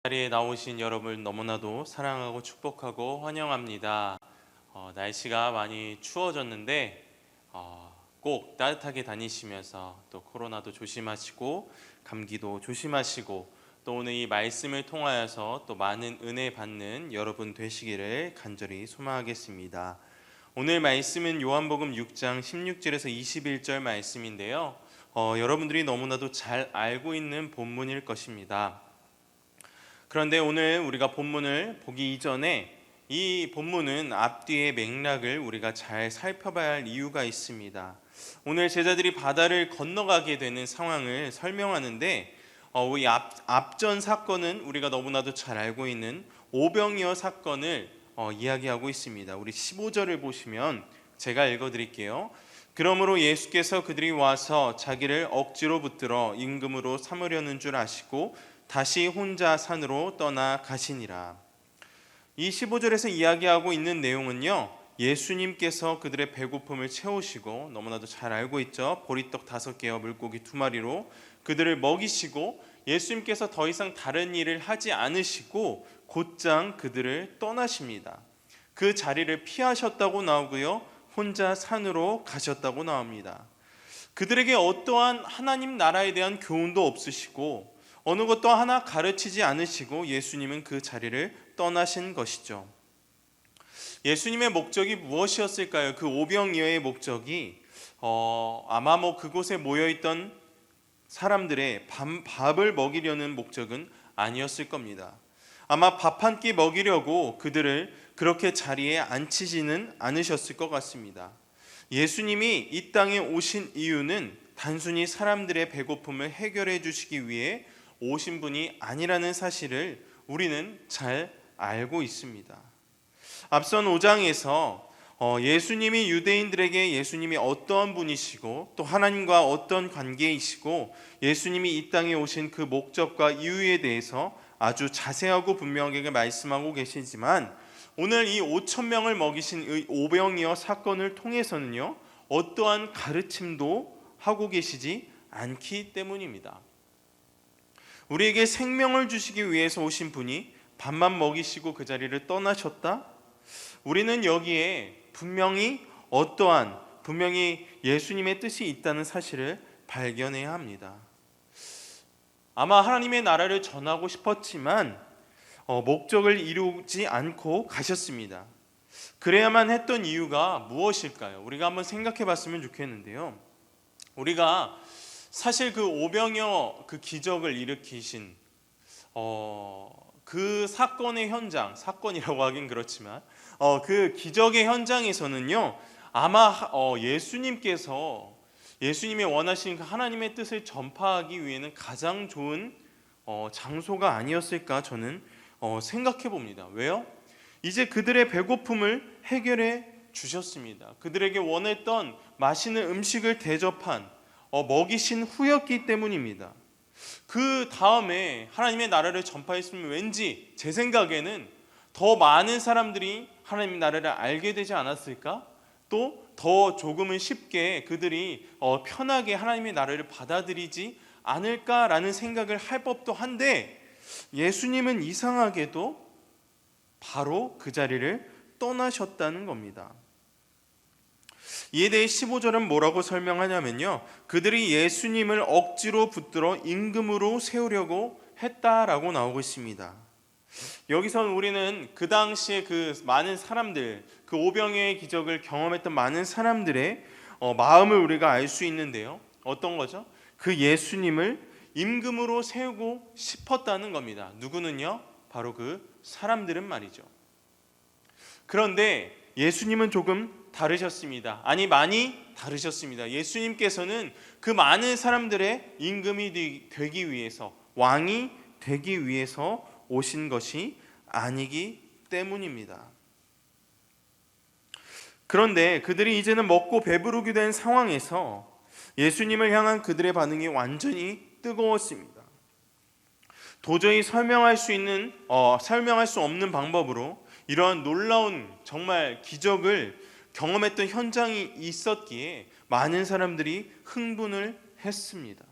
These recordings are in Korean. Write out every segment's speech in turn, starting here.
자리에 나오신 여러분 너무나도 사랑하고 축복하고 환영합니다. 날씨가 많이 추워졌는데 꼭 따뜻하게 다니시면서 또 코로나도 조심하시고 감기도 조심하시고 또 오늘 이 말씀을 통하여서 또 많은 은혜 받는 여러분 되시기를 간절히 소망하겠습니다. 오늘 말씀은 요한복음 6장 16절에서 21절 말씀인데요. 여러분들이 너무나도 잘 알고 있는 본문일 것입니다. 그런데 오늘 우리가 본문을 보기 이전에 이 본문은 앞뒤의 맥락을 우리가 잘 살펴봐야 할 이유가 있습니다. 오늘 제자들이 바다를 건너가게 되는 상황을 설명하는데 이 앞전 사건은 우리가 너무나도 잘 알고 있는 오병이어 사건을 이야기하고 있습니다. 우리 15절을 보시면 제가 읽어드릴게요. 그러므로 예수께서 그들이 와서 자기를 억지로 붙들어 임금으로 삼으려는 줄 아시고 다시 혼자 산으로 떠나 가시니라. 이 15절에서 이야기하고 있는 내용은요, 예수님께서 그들의 배고픔을 채우시고 너무나도 잘 알고 있죠. 보리떡 5개와 물고기 2마리로 그들을 먹이시고 예수님께서 더 이상 다른 일을 하지 않으시고 곧장 그들을 떠나십니다. 그 자리를 피하셨다고 나오고요, 혼자 산으로 가셨다고 나옵니다. 그들에게 어떠한 하나님 나라에 대한 교훈도 없으시고 어느 것도 하나 가르치지 않으시고 예수님은 그 자리를 떠나신 것이죠. 예수님의 목적이 무엇이었을까요? 그 오병이어의 목적이 아마 그곳에 모여있던 사람들의 밥을 먹이려는 목적은 아니었을 겁니다. 아마 밥 한 끼 먹이려고 그들을 그렇게 자리에 앉히지는 않으셨을 것 같습니다. 예수님이 이 땅에 오신 이유는 단순히 사람들의 배고픔을 해결해 주시기 위해 오신 분이 아니라는 사실을 우리는 잘 알고 있습니다. 앞선 5장에서 예수님이 유대인들에게 예수님이 어떠한 분이시고 또 하나님과 어떤 관계이시고 예수님이 이 땅에 오신 그 목적과 이유에 대해서 아주 자세하고 분명하게 말씀하고 계시지만 오늘 이 5천 명을 먹이신 오병이어 사건을 통해서는요, 어떠한 가르침도 하고 계시지 않기 때문입니다. 우리에게 생명을 주시기 위해서 오신 분이 밥만 먹이시고 그 자리를 떠나셨다? 우리는 여기에 분명히 예수님의 뜻이 있다는 사실을 발견해야 합니다. 아마 하나님의 나라를 전하고 싶었지만 목적을 이루지 않고 가셨습니다. 그래야만 했던 이유가 무엇일까요? 우리가 한번 생각해 봤으면 좋겠는데요. 우리가 사실 그 오병이어 그 기적을 일으키신 그 사건의 현장, 사건이라고 하긴 그렇지만 그 기적의 현장에서는요, 아마 예수님께서 예수님의 원하신 그 하나님의 뜻을 전파하기 위해는 가장 좋은 장소가 아니었을까 저는 생각해 봅니다. 왜요? 이제 그들의 배고픔을 해결해 주셨습니다. 그들에게 원했던 맛있는 음식을 대접한 먹이신 후였기 때문입니다. 그 다음에 하나님의 나라를 전파했으면 왠지 제 생각에는 더 많은 사람들이 하나님의 나라를 알게 되지 않았을까? 또 더 조금은 쉽게 그들이 편하게 하나님의 나라를 받아들이지 않을까라는 생각을 할 법도 한데 예수님은 이상하게도 바로 그 자리를 떠나셨다는 겁니다. 이에 대해 15절은 뭐라고 설명하냐면요, 그들이 예수님을 억지로 붙들어 임금으로 세우려고 했다라고 나오고 있습니다. 여기서 우리는 그 당시에 그 많은 사람들, 그 오병이어의 기적을 경험했던 많은 사람들의 마음을 우리가 알 수 있는데요. 어떤 거죠? 그 예수님을 임금으로 세우고 싶었다는 겁니다. 누구는요? 바로 그 사람들은 말이죠. 그런데 예수님은 조금 다르셨습니다. 아니, 많이 다르셨습니다. 예수님께서는 그 많은 사람들의 임금이 되기 위해서, 왕이 되기 위해서 오신 것이 아니기 때문입니다. 그런데 그들이 이제는 먹고 배부르게 된 상황에서 예수님을 향한 그들의 반응이 완전히 뜨거웠습니다. 도저히 설명할 수 없는 방법으로 이러한 놀라운 정말 기적을 경험했던 현장이 있었기에 많은 사람들이 흥분을 했습니다.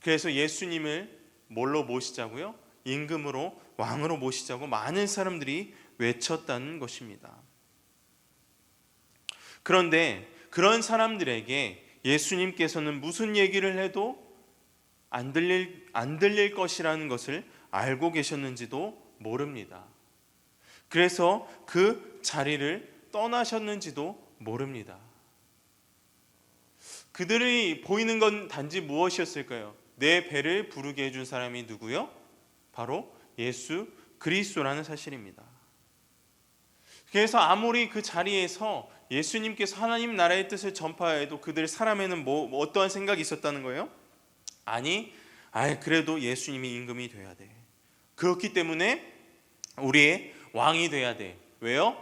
그래서 예수님을 뭘로 모시자고요? 임금으로 왕으로 모시자고 많은 사람들이 외쳤다는 것입니다. 그런데 그런 사람들에게 예수님께서는 무슨 얘기를 해도 안 들릴 것이라는 것을 알고 계셨는지도 모릅니다. 그래서 그 자리를 떠나셨는지도 모릅니다. 그들이 보이는 건 단지 무엇이었을까요? 내 배를 부르게 해준 사람이 누구요? 바로 예수 그리스도라는 사실입니다. 그래서 아무리 그 자리에서 예수님께서 하나님 나라의 뜻을 전파해도 그들 사람에는 어떠한 생각이 있었다는 거예요? 그래도 예수님이 임금이 돼야 돼. 그렇기 때문에 우리의 왕이 돼야 돼. 왜요?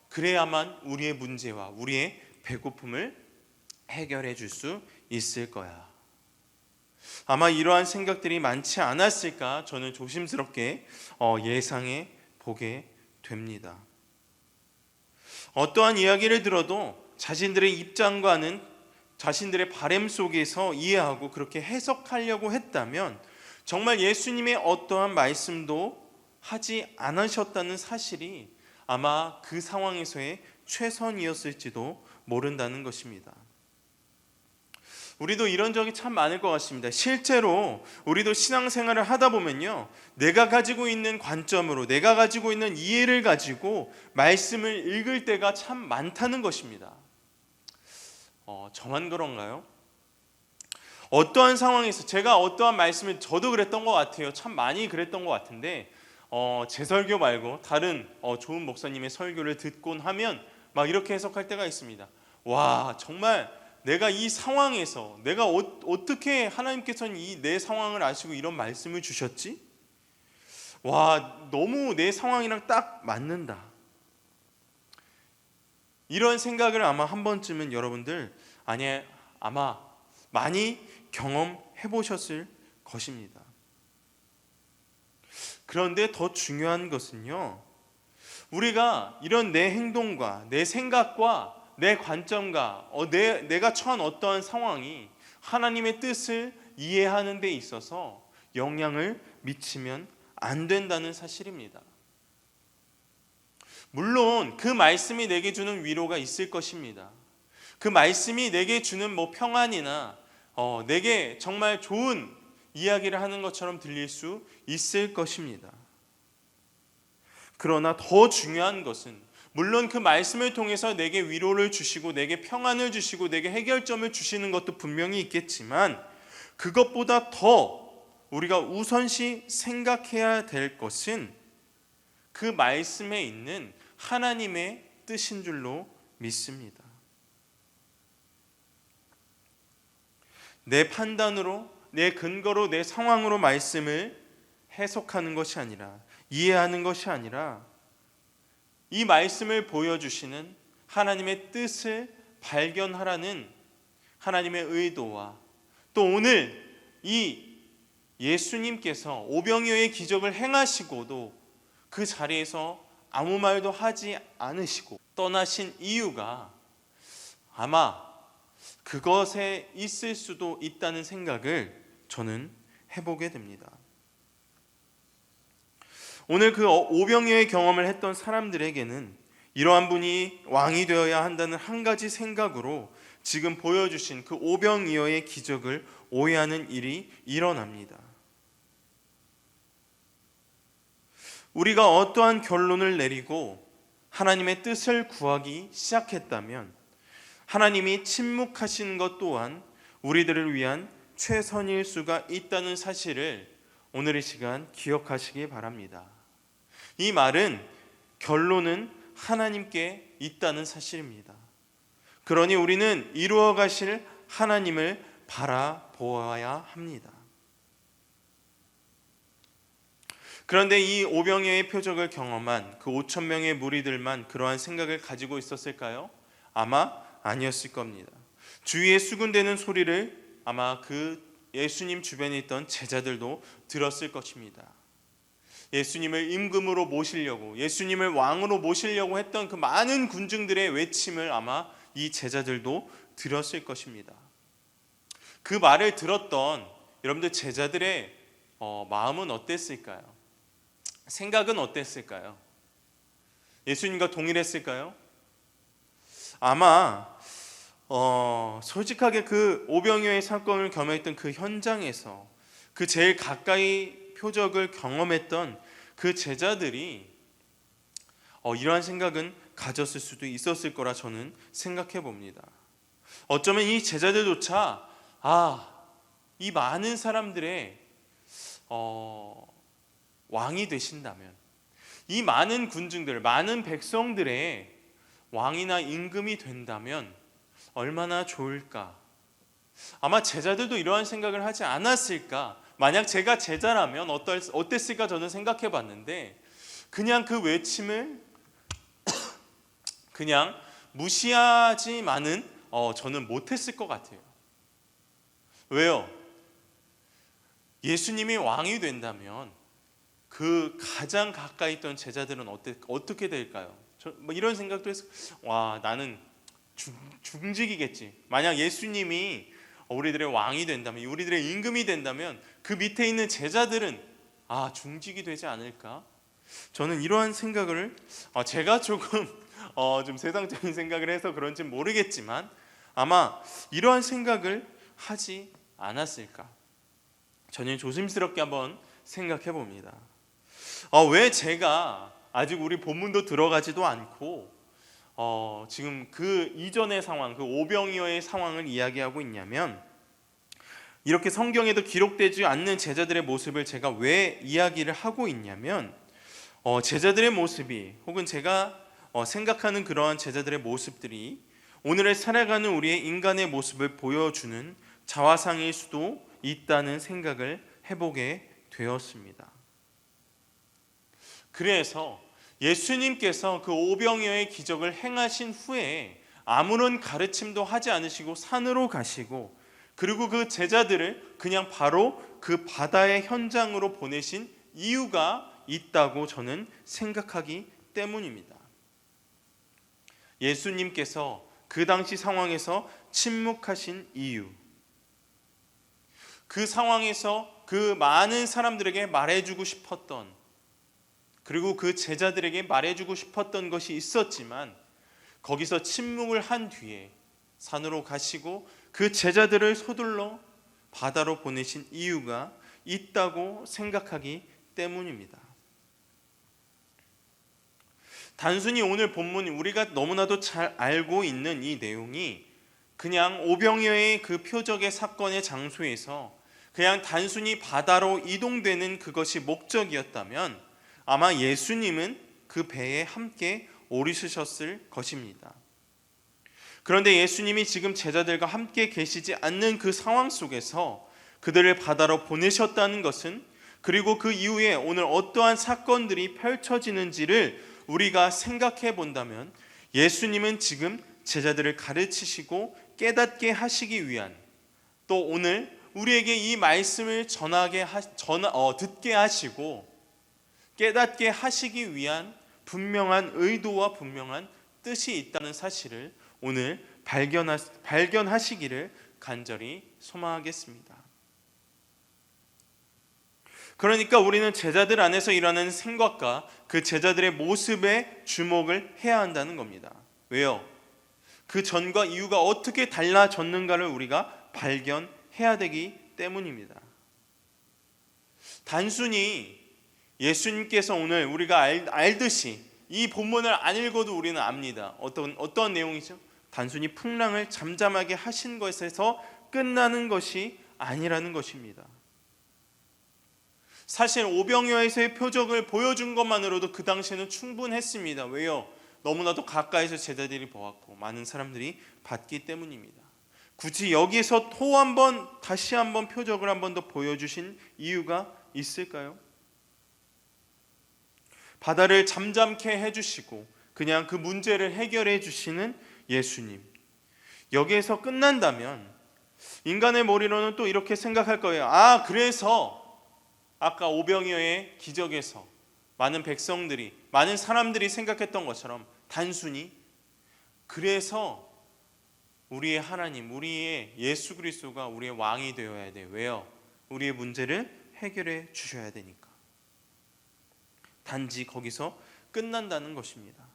그래야만 우리의 문제와 우리의 배고픔을 해결해 줄 수 있을 거야. 아마 이러한 생각들이 많지 않았을까 저는 조심스럽게 예상해 보게 됩니다. 어떠한 이야기를 들어도 자신들의 입장과는 자신들의 바램 속에서 이해하고 그렇게 해석하려고 했다면 정말 예수님의 어떠한 말씀도 하지 않으셨다는 사실이 아마 그 상황에서의 최선이었을지도 모른다는 것입니다. 우리도 이런 적이 참 많을 것 같습니다. 실제로 우리도 신앙생활을 하다 보면요, 내가 가지고 있는 관점으로 내가 가지고 있는 이해를 가지고 말씀을 읽을 때가 참 많다는 것입니다. 저만 그런가요? 어떠한 상황에서 제가 어떠한 말씀을 저도 그랬던 것 같아요. 참 많이 그랬던 것 같은데 제 설교 말고 다른 좋은 목사님의 설교를 듣곤 하면 막 이렇게 해석할 때가 있습니다. 와, 정말 내가 이 상황에서 내가 어떻게 하나님께서는 이 내 상황을 아시고 이런 말씀을 주셨지? 와, 너무 내 상황이랑 딱 맞는다. 이런 생각을 아마 한 번쯤은 여러분들 아마 많이 경험해 보셨을 것입니다. 그런데 더 중요한 것은요, 우리가 이런 내 행동과 내 생각과 내 관점과 내가 처한 어떠한 상황이 하나님의 뜻을 이해하는 데 있어서 영향을 미치면 안 된다는 사실입니다. 물론 그 말씀이 내게 주는 위로가 있을 것입니다. 그 말씀이 내게 주는 평안이나 내게 정말 좋은 이야기를 하는 것처럼 들릴 수 있을 것입니다. 그러나 더 중요한 것은 물론 그 말씀을 통해서 내게 위로를 주시고 내게 평안을 주시고 내게 해결점을 주시는 것도 분명히 있겠지만 그것보다 더 우리가 우선시 생각해야 될 것은 그 말씀에 있는 하나님의 뜻인 줄로 믿습니다. 내 판단으로, 내 근거로, 내 상황으로 말씀을 해석하는 것이 아니라, 이해하는 것이 아니라 이 말씀을 보여주시는 하나님의 뜻을 발견하라는 하나님의 의도와 또 오늘 이 예수님께서 오병이어의 기적을 행하시고도 그 자리에서 아무 말도 하지 않으시고 떠나신 이유가 아마 그것에 있을 수도 있다는 생각을 저는 해보게 됩니다. 오늘 그 오병이어의 경험을 했던 사람들에게는 이러한 분이 왕이 되어야 한다는 한 가지 생각으로 지금 보여주신 그 오병이어의 기적을 오해하는 일이 일어납니다. 우리가 어떠한 결론을 내리고 하나님의 뜻을 구하기 시작했다면 하나님이 침묵하신 것 또한 우리들을 위한 최선일 수가 있다는 사실을 오늘 이 시간 기억하시기 바랍니다. 이 말은 결론은 하나님께 있다는 사실입니다. 그러니 우리는 이루어 가실 하나님을 바라보아야 합니다. 그런데 이 오병이어의 표적을 경험한 그 5천 명의 무리들만 그러한 생각을 가지고 있었을까요? 아마 아니었을 겁니다. 주위에 수군대는 소리를 아마 그 예수님 주변에 있던 제자들도 들었을 것입니다. 예수님을 임금으로 모시려고, 예수님을 왕으로 모시려고 했던 그 많은 군중들의 외침을 아마 이 제자들도 들었을 것입니다. 그 말을 들었던 여러분들 제자들의 마음은 어땠을까요? 생각은 어땠을까요? 예수님과 동일했을까요? 아마 솔직하게 그 오병이어의 사건을 경험했던 그 현장에서 그 제일 가까이 표적을 경험했던 그 제자들이 이러한 생각은 가졌을 수도 있었을 거라 저는 생각해 봅니다. 어쩌면 이 제자들조차 이 많은 사람들의 왕이 되신다면, 이 많은 군중들, 많은 백성들의 왕이나 임금이 된다면 얼마나 좋을까. 아마 제자들도 이러한 생각을 하지 않았을까. 만약 제가 제자라면 어땠을까 저는 생각해 봤는데, 그냥 그 외침을 그냥 무시하지만은 저는 못했을 것 같아요. 왜요? 예수님이 왕이 된다면 그 가장 가까이 있던 제자들은 어떻게 될까요? 이런 생각도 했어요. 나는 중직이겠지. 만약 예수님이 우리들의 왕이 된다면, 우리들의 임금이 된다면 그 밑에 있는 제자들은 중직이 되지 않을까? 저는 이러한 생각을 제가 조금 좀 세상적인 생각을 해서 그런지 모르겠지만 아마 이러한 생각을 하지 않았을까? 저는 조심스럽게 한번 생각해 봅니다. 왜 제가 아직 우리 본문도 들어가지도 않고 지금 그 이전의 상황, 그 오병이어의 상황을 이야기하고 있냐면, 이렇게 성경에도 기록되지 않는 제자들의 모습을 제가 왜 이야기를 하고 있냐면, 제자들의 모습이, 혹은 제가 생각하는 그러한 제자들의 모습들이 오늘을 살아가는 우리의 인간의 모습을 보여주는 자화상일 수도 있다는 생각을 해보게 되었습니다. 그래서 예수님께서 그 오병이어의 기적을 행하신 후에 아무런 가르침도 하지 않으시고 산으로 가시고, 그리고 그 제자들을 그냥 바로 그 바다의 현장으로 보내신 이유가 있다고 저는 생각하기 때문입니다. 예수님께서 그 당시 상황에서 침묵하신 이유, 그 상황에서 그 많은 사람들에게 말해주고 싶었던, 그리고 그 제자들에게 말해주고 싶었던 것이 있었지만 거기서 침묵을 한 뒤에 산으로 가시고 그 제자들을 서둘러 바다로 보내신 이유가 있다고 생각하기 때문입니다. 단순히 오늘 본문 우리가 너무나도 잘 알고 있는 이 내용이 그냥 오병이어의 그 표적의 사건의 장소에서 그냥 단순히 바다로 이동되는 그것이 목적이었다면 아마 예수님은 그 배에 함께 오르셨을 것입니다. 그런데 예수님이 지금 제자들과 함께 계시지 않는 그 상황 속에서 그들을 바다로 보내셨다는 것은, 그리고 그 이후에 오늘 어떠한 사건들이 펼쳐지는지를 우리가 생각해 본다면, 예수님은 지금 제자들을 가르치시고 깨닫게 하시기 위한, 또 오늘 우리에게 이 말씀을 듣게 하시고 깨닫게 하시기 위한 분명한 의도와 분명한 뜻이 있다는 사실을 오늘 발견하시기를 간절히 소망하겠습니다. 그러니까 우리는 제자들 안에서 일어나는 생각과 그 제자들의 모습에 주목을 해야 한다는 겁니다. 왜요? 그 전과 이유가 어떻게 달라졌는가를 우리가 발견해야 되기 때문입니다. 단순히 예수님께서 오늘 우리가 알듯이 이 본문을 안 읽어도 우리는 압니다. 어떤 내용이죠? 단순히 풍랑을 잠잠하게 하신 것에서 끝나는 것이 아니라는 것입니다. 사실 오병이어에서의 표적을 보여준 것만으로도 그 당시에는 충분했습니다. 왜요? 너무나도 가까이서 제자들이 보았고 많은 사람들이 봤기 때문입니다. 굳이 여기서 다시 한번 표적을 한 번 더 보여주신 이유가 있을까요? 바다를 잠잠케 해주시고 그냥 그 문제를 해결해 주시는 예수님, 여기에서 끝난다면 인간의 머리로는 또 이렇게 생각할 거예요. 그래서 아까 오병이어의 기적에서 많은 백성들이, 많은 사람들이 생각했던 것처럼 단순히 그래서 우리의 하나님, 우리의 예수 그리스도가 우리의 왕이 되어야 돼. 왜요? 우리의 문제를 해결해 주셔야 되니까. 단지 거기서 끝난다는 것입니다.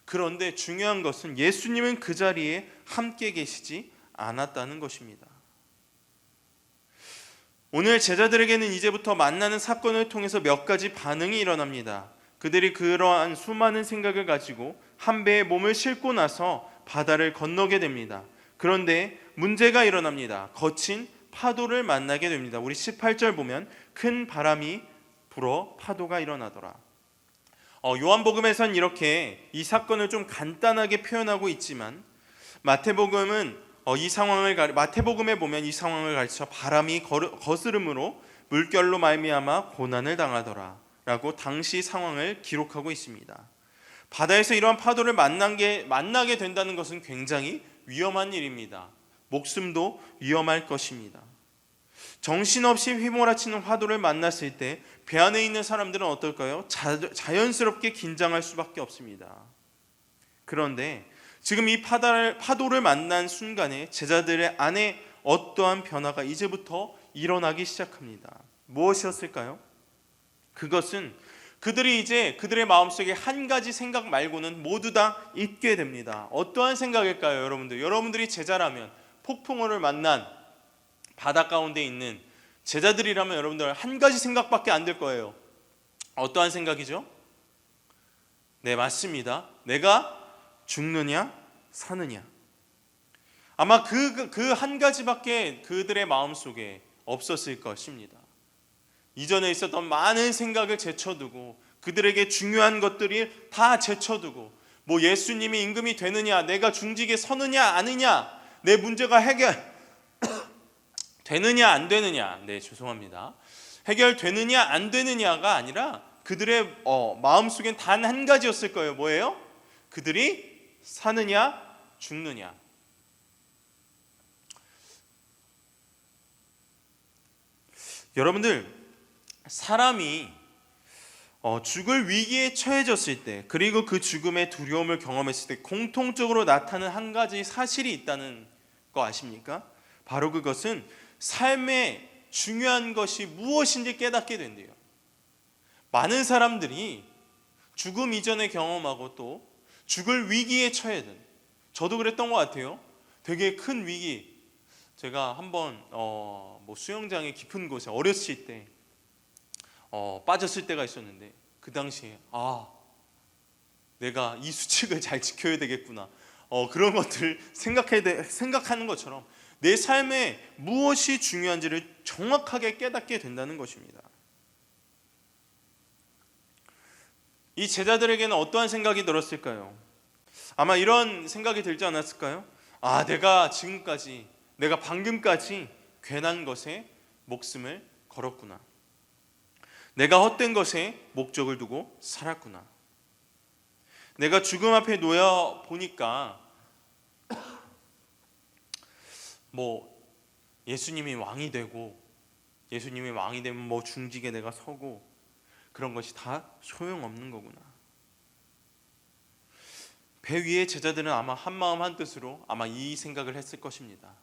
그런데 중요한 것은 예수님은 그 자리에 함께 계시지 않았다는 것입니다. 오늘 제자들에게는 이제부터 만나는 사건을 통해서 몇 가지 반응이 일어납니다. 그들이 그러한 수많은 생각을 가지고 한 배에 몸을 싣고 나서 바다를 건너게 됩니다. 그런데 문제가 일어납니다. 거친 파도를 만나게 됩니다. 우리 18절 보면 큰 바람이 불어 파도가 일어나더라. 요한복음에선 이렇게 이 사건을 좀 간단하게 표현하고 있지만 마태복음에 보면 이 상황을 가르쳐 바람이 거스름으로 물결로 말미암아 고난을 당하더라 라고 당시 상황을 기록하고 있습니다. 바다에서 이러한 파도를 만나게 된다는 것은 굉장히 위험한 일입니다. 목숨도 위험할 것입니다. 정신없이 휘몰아치는 파도를 만났을 때 배 안에 있는 사람들은 어떨까요? 자연스럽게 긴장할 수밖에 없습니다. 그런데 지금 이 파도를 만난 순간에 제자들의 안에 어떠한 변화가 이제부터 일어나기 시작합니다. 무엇이었을까요? 그것은 그들이 이제 그들의 마음속에 한 가지 생각 말고는 모두 다 잊게 됩니다. 어떠한 생각일까요, 여러분들? 여러분들이 제자라면, 폭풍우를 만난 바다 가운데 있는 제자들이라면 여러분들 한 가지 생각밖에 안 들 거예요. 어떠한 생각이죠? 네, 맞습니다. 내가 죽느냐 사느냐. 아마 그 한 가지밖에 그들의 마음속에 없었을 것입니다. 이전에 있었던 많은 생각을 제쳐두고 그들에게 중요한 것들이 다 제쳐두고 뭐 예수님이 임금이 되느냐, 내가 중직에 서느냐 아느냐, 내 문제가 해결 되느냐 안 되느냐, 죄송합니다. 해결되느냐 안 되느냐가 아니라 그들의 마음속엔 단 한 가지였을 거예요. 뭐예요? 그들이 사느냐 죽느냐. 여러분들, 사람이 죽을 위기에 처해졌을 때, 그리고 그 죽음의 두려움을 경험했을 때 공통적으로 나타나는 한 가지 사실이 있다는 거 아십니까? 바로 그것은 삶의 중요한 것이 무엇인지 깨닫게 된대요. 많은 사람들이 죽음 이전에 경험하고 또 죽을 위기에 처해든, 저도 그랬던 것 같아요. 되게 큰 위기. 제가 한번 수영장의 깊은 곳에 어렸을 때 빠졌을 때가 있었는데, 그 당시에 내가 이 수칙을 잘 지켜야 되겠구나, 그런 것들을 생각하는 것처럼 내 삶에 무엇이 중요한지를 정확하게 깨닫게 된다는 것입니다. 이 제자들에게는 어떠한 생각이 들었을까요? 아마 이런 생각이 들지 않았을까요? 내가 방금까지 괜한 것에 목숨을 걸었구나. 내가 헛된 것에 목적을 두고 살았구나. 내가 죽음 앞에 놓여 보니까 예수님이 왕이 되면 중직에 내가 서고 그런 것이 다 소용없는 거구나. 배 위의 제자들은 아마 한마음 한뜻으로 아마 이 생각을 했을 것입니다.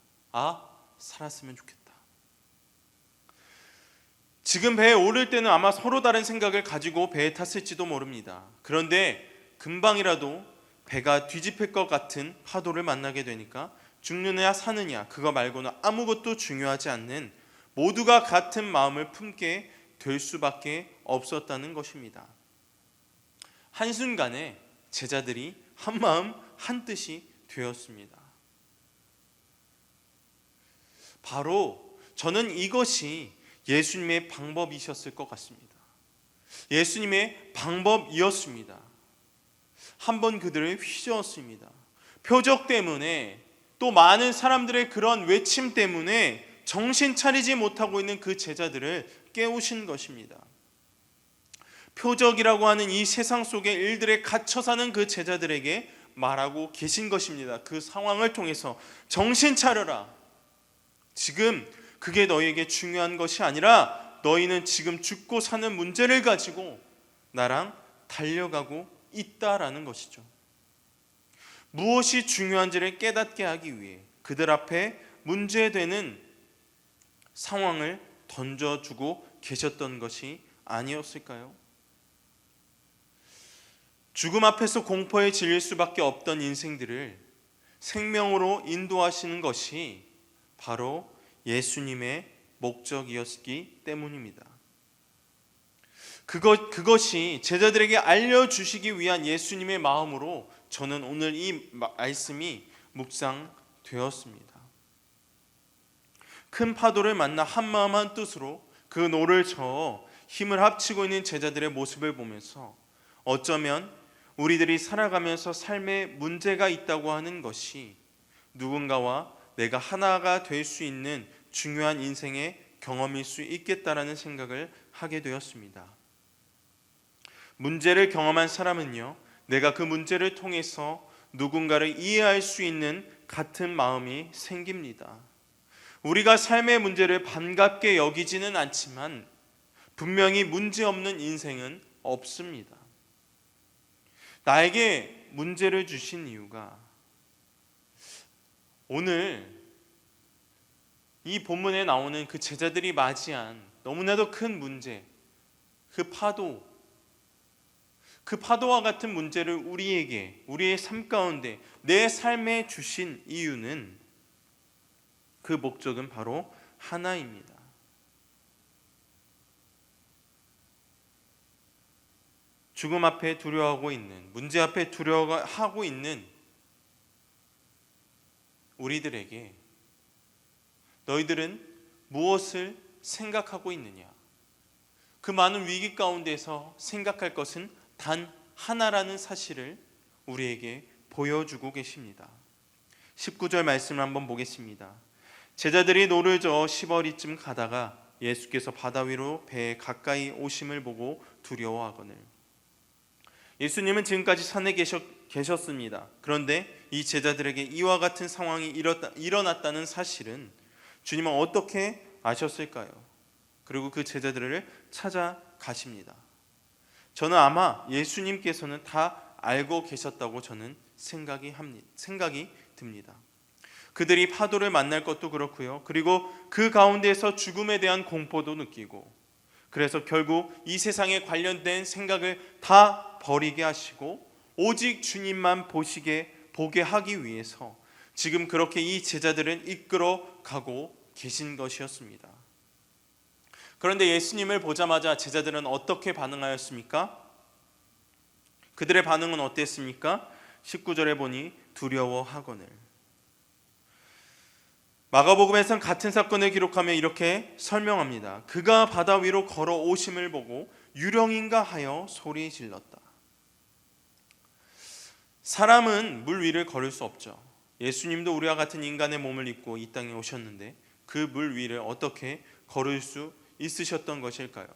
살았으면 좋겠다. 지금 배에 오를 때는 아마 서로 다른 생각을 가지고 배에 탔을지도 모릅니다. 그런데 금방이라도 배가 뒤집힐 것 같은 파도를 만나게 되니까 죽느냐 사느냐, 그거 말고는 아무것도 중요하지 않는 모두가 같은 마음을 품게 될 수밖에 없었다는 것입니다. 한순간에 제자들이 한마음 한뜻이 되었습니다. 바로 저는 이것이 예수님의 방법이셨을 것 같습니다. 예수님의 방법이었습니다. 한번 그들을 휘저었습니다. 표적 때문에, 또 많은 사람들의 그런 외침 때문에 정신 차리지 못하고 있는 그 제자들을 깨우신 것입니다. 표적이라고 하는 이 세상 속의 일들에 갇혀 사는 그 제자들에게 말하고 계신 것입니다. 그 상황을 통해서 정신 차려라. 지금 그게 너희에게 중요한 것이 아니라 너희는 지금 죽고 사는 문제를 가지고 나랑 달려가고 있다라는 것이죠. 무엇이 중요한지를 깨닫게 하기 위해 그들 앞에 문제되는 상황을 던져주고 계셨던 것이 아니었을까요? 죽음 앞에서 공포에 질릴 수밖에 없던 인생들을 생명으로 인도하시는 것이 바로 예수님의 목적이었기 때문입니다. 그것이 제자들에게 알려주시기 위한 예수님의 마음으로 저는 오늘 이 말씀이 묵상되었습니다. 큰 파도를 만나 한마음 한뜻으로 그 노를 저어 힘을 합치고 있는 제자들의 모습을 보면서 어쩌면 우리들이 살아가면서 삶에 문제가 있다고 하는 것이 누군가와 내가 하나가 될 수 있는 중요한 인생의 경험일 수 있겠다라는 생각을 하게 되었습니다. 문제를 경험한 사람은요, 내가 그 문제를 통해서 누군가를 이해할 수 있는 같은 마음이 생깁니다. 우리가 삶의 문제를 반갑게 여기지는 않지만 분명히 문제없는 인생은 없습니다. 나에게 문제를 주신 이유가 오늘 이 본문에 나오는 그 제자들이 맞이한 너무나도 큰 문제, 그 파도와 같은 문제를 우리에게, 우리의 삶 가운데 내 삶에 주신 이유는, 그 목적은 바로 하나입니다. 죽음 앞에 두려워하고 있는, 문제 앞에 두려워하고 있는 우리들에게 너희들은 무엇을 생각하고 있느냐? 그 많은 위기 가운데서 생각할 것은 단 하나라는 사실을 우리에게 보여주고 계십니다. 19절 말씀을 한번 보겠습니다. 제자들이 노를 저어 시버리쯤 가다가 예수께서 바다 위로 배에 가까이 오심을 보고 두려워하거늘. 예수님은 지금까지 산에 계셨습니다. 그런데 이 제자들에게 이와 같은 상황이 일어났다는 사실은 주님은 어떻게 아셨을까요? 그리고 그 제자들을 찾아가십니다. 저는 아마 예수님께서는 다 알고 계셨다고 저는 생각이 듭니다. 그들이 파도를 만날 것도 그렇고요. 그리고 그 가운데서 죽음에 대한 공포도 느끼고, 그래서 결국 이 세상에 관련된 생각을 다 버리게 하시고 오직 주님만 보게 하기 위해서 지금 그렇게 이 제자들은 이끌어 가고 계신 것이었습니다. 그런데 예수님을 보자마자 제자들은 어떻게 반응하였습니까? 그들의 반응은 어땠습니까? 19절에 보니 두려워하거늘. 마가복음에서는 같은 사건을 기록하며 이렇게 설명합니다. 그가 바다 위로 걸어오심을 보고 유령인가 하여 소리 질렀다. 사람은 물 위를 걸을 수 없죠. 예수님도 우리와 같은 인간의 몸을 입고 이 땅에 오셨는데 그 물 위를 어떻게 걸을 수 있으셨던 것일까요?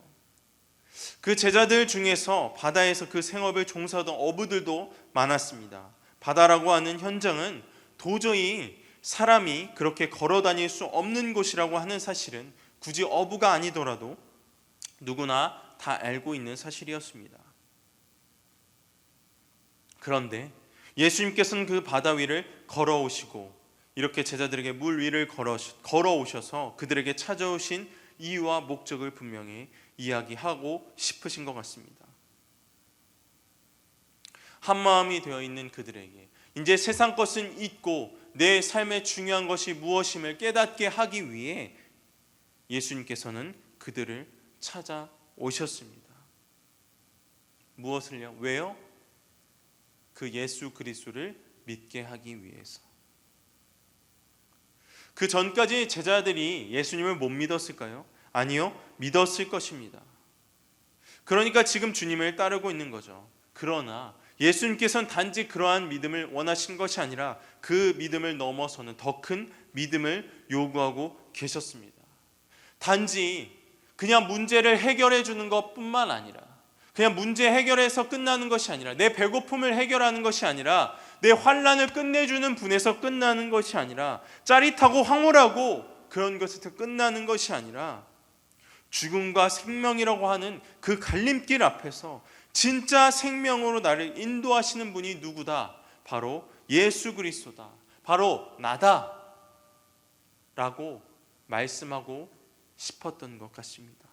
그 제자들 중에서 바다에서 그 생업을 종사하던 어부들도 많았습니다. 바다라고 하는 현장은 도저히 사람이 그렇게 걸어 다닐 수 없는 곳이라고 하는 사실은 굳이 어부가 아니더라도 누구나 다 알고 있는 사실이었습니다. 그런데 예수님께서는 그 바다 위를 걸어오시고 이렇게 제자들에게 물 위를 걸어오셔서 그들에게 찾아오신 이유와 목적을 분명히 이야기하고 싶으신 것 같습니다. 한마음이 되어 있는 그들에게 이제 세상 것은 잊고 내 삶의 중요한 것이 무엇임을 깨닫게 하기 위해 예수님께서는 그들을 찾아오셨습니다. 무엇을요? 왜요? 그 예수 그리스도를 믿게 하기 위해서. 그 전까지 제자들이 예수님을 못 믿었을까요? 아니요, 믿었을 것입니다. 그러니까 지금 주님을 따르고 있는 거죠. 그러나 예수님께서는 단지 그러한 믿음을 원하신 것이 아니라 그 믿음을 넘어서는 더 큰 믿음을 요구하고 계셨습니다. 단지 그냥 문제를 해결해 주는 것뿐만 아니라, 그냥 문제 해결해서 끝나는 것이 아니라, 내 배고픔을 해결하는 것이 아니라, 내 환난을 끝내주는 분에서 끝나는 것이 아니라, 짜릿하고 황홀하고 그런 것에서 끝나는 것이 아니라 죽음과 생명이라고 하는 그 갈림길 앞에서 진짜 생명으로 나를 인도하시는 분이 누구다? 바로 예수 그리스도다. 바로 나다. 라고 말씀하고 싶었던 것 같습니다.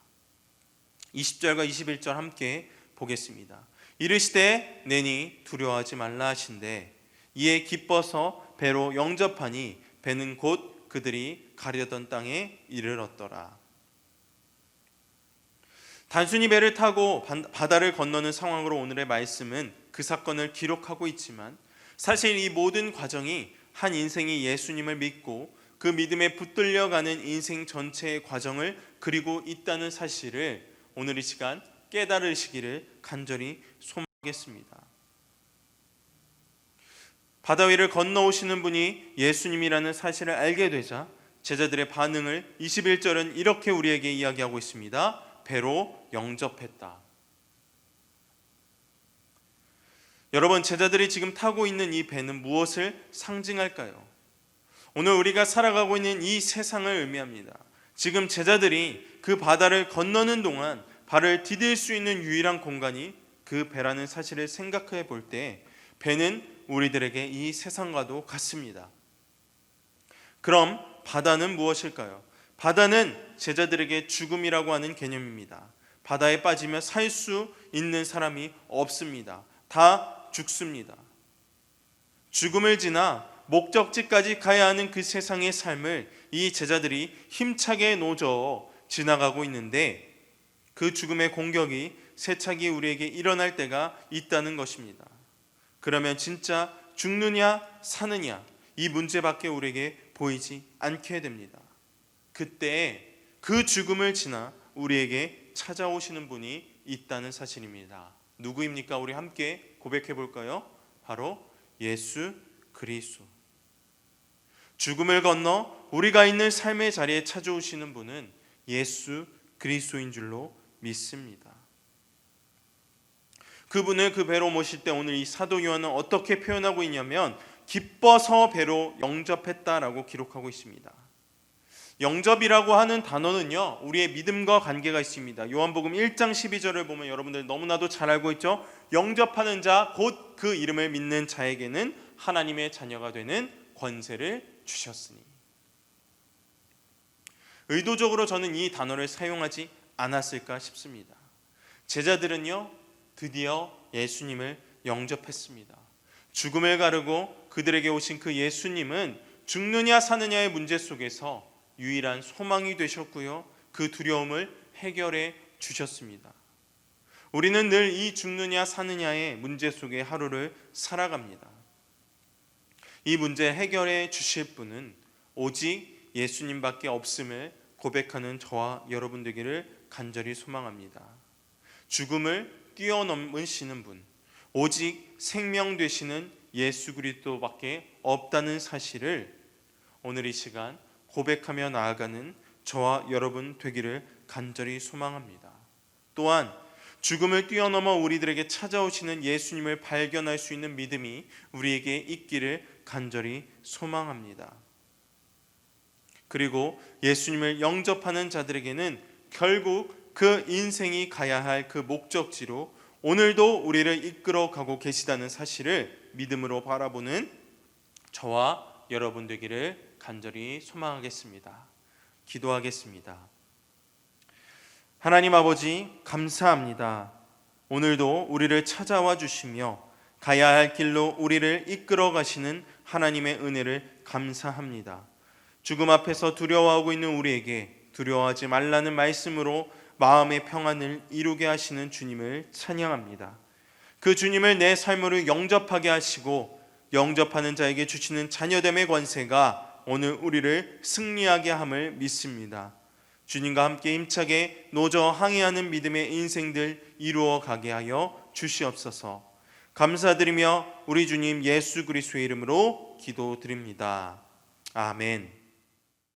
20절과 21절 함께 보겠습니다. 이르시되 내니 두려워하지 말라 하신대 이에 기뻐서 배로 영접하니 배는 곧 그들이 가려던 땅에 이르렀더라. 단순히 배를 타고 바다를 건너는 상황으로 오늘의 말씀은 그 사건을 기록하고 있지만 사실 이 모든 과정이 한 인생이 예수님을 믿고 그 믿음에 붙들려가는 인생 전체의 과정을 그리고 있다는 사실을 오늘 이 시간 깨달으시기를 간절히 소망하겠습니다. 바다 위를 건너오시는 분이 예수님이라는 사실을 알게 되자 제자들의 반응을 21절은 이렇게 우리에게 이야기하고 있습니다. 배로 영접했다. 여러분, 제자들이 지금 타고 있는 이 배는 무엇을 상징할까요? 오늘 우리가 살아가고 있는 이 세상을 의미합니다. 지금 제자들이 그 바다를 건너는 동안 발을 디딜 수 있는 유일한 공간이 그 배라는 사실을 생각해 볼 때 배는 우리들에게 이 세상과도 같습니다. 그럼 바다는 무엇일까요? 바다는 제자들에게 죽음이라고 하는 개념입니다. 바다에 빠지면 살 수 있는 사람이 없습니다. 다 죽습니다. 죽음을 지나 목적지까지 가야 하는 그 세상의 삶을 이 제자들이 힘차게 노저 지나가고 있는데 그 죽음의 공격이 세차게 우리에게 일어날 때가 있다는 것입니다. 그러면 진짜 죽느냐 사느냐 이 문제밖에 우리에게 보이지 않게 됩니다. 그때 그 죽음을 지나 우리에게 찾아오시는 분이 있다는 사실입니다. 누구입니까? 우리 함께 고백해 볼까요? 바로 예수 그리스도. 죽음을 건너 우리가 있는 삶의 자리에 찾아오시는 분은 예수 그리스도인 줄로 믿습니다. 그분을 그 배로 모실 때 오늘 이 사도 요한은 어떻게 표현하고 있냐면 기뻐서 배로 영접했다라고 기록하고 있습니다. 영접이라고 하는 단어는요, 우리의 믿음과 관계가 있습니다. 요한복음 1장 12절을 보면 여러분들 너무나도 잘 알고 있죠. 영접하는 자, 곧 그 이름을 믿는 자에게는 하나님의 자녀가 되는 권세를 주셨으니. 의도적으로 저는 이 단어를 사용하지 않았을까 싶습니다. 제자들은요, 드디어 예수님을 영접했습니다. 죽음을 가르고 그들에게 오신 그 예수님은 죽느냐 사느냐의 문제 속에서 유일한 소망이 되셨고요, 그 두려움을 해결해 주셨습니다. 우리는 늘 이 죽느냐 사느냐의 문제 속에 하루를 살아갑니다. 이 문제 해결해 주실 분은 오직 예수님밖에 없음을 고백하는 저와 여러분 되기를 간절히 소망합니다. 죽음을 뛰어넘으시는 분, 오직 생명 되시는 예수 그리스도밖에 없다는 사실을 오늘 이 시간 고백하며 나아가는 저와 여러분 되기를 간절히 소망합니다. 또한 죽음을 뛰어넘어 우리들에게 찾아오시는 예수님을 발견할 수 있는 믿음이 우리에게 있기를 간절히 소망합니다. 그리고 예수님을 영접하는 자들에게는 결국 그 인생이 가야 할 그 목적지로 오늘도 우리를 이끌어 가고 계시다는 사실을 믿음으로 바라보는 저와 여러분 되기를 간절히 소망하겠습니다. 기도하겠습니다. 하나님 아버지, 감사합니다. 오늘도 우리를 찾아와 주시며 가야 할 길로 우리를 이끌어 가시는 하나님의 은혜를 감사합니다. 죽음 앞에서 두려워하고 있는 우리에게 두려워하지 말라는 말씀으로 마음의 평안을 이루게 하시는 주님을 찬양합니다. 그 주님을 내 삶으로 영접하게 하시고 영접하는 자에게 주시는 자녀됨의 권세가 오늘 우리를 승리하게 함을 믿습니다. 주님과 함께 힘차게 노저 항해하는 믿음의 인생들 이루어 가게 하여 주시옵소서. 감사드리며 우리 주님 예수 그리스도의 이름으로 기도드립니다. 아멘.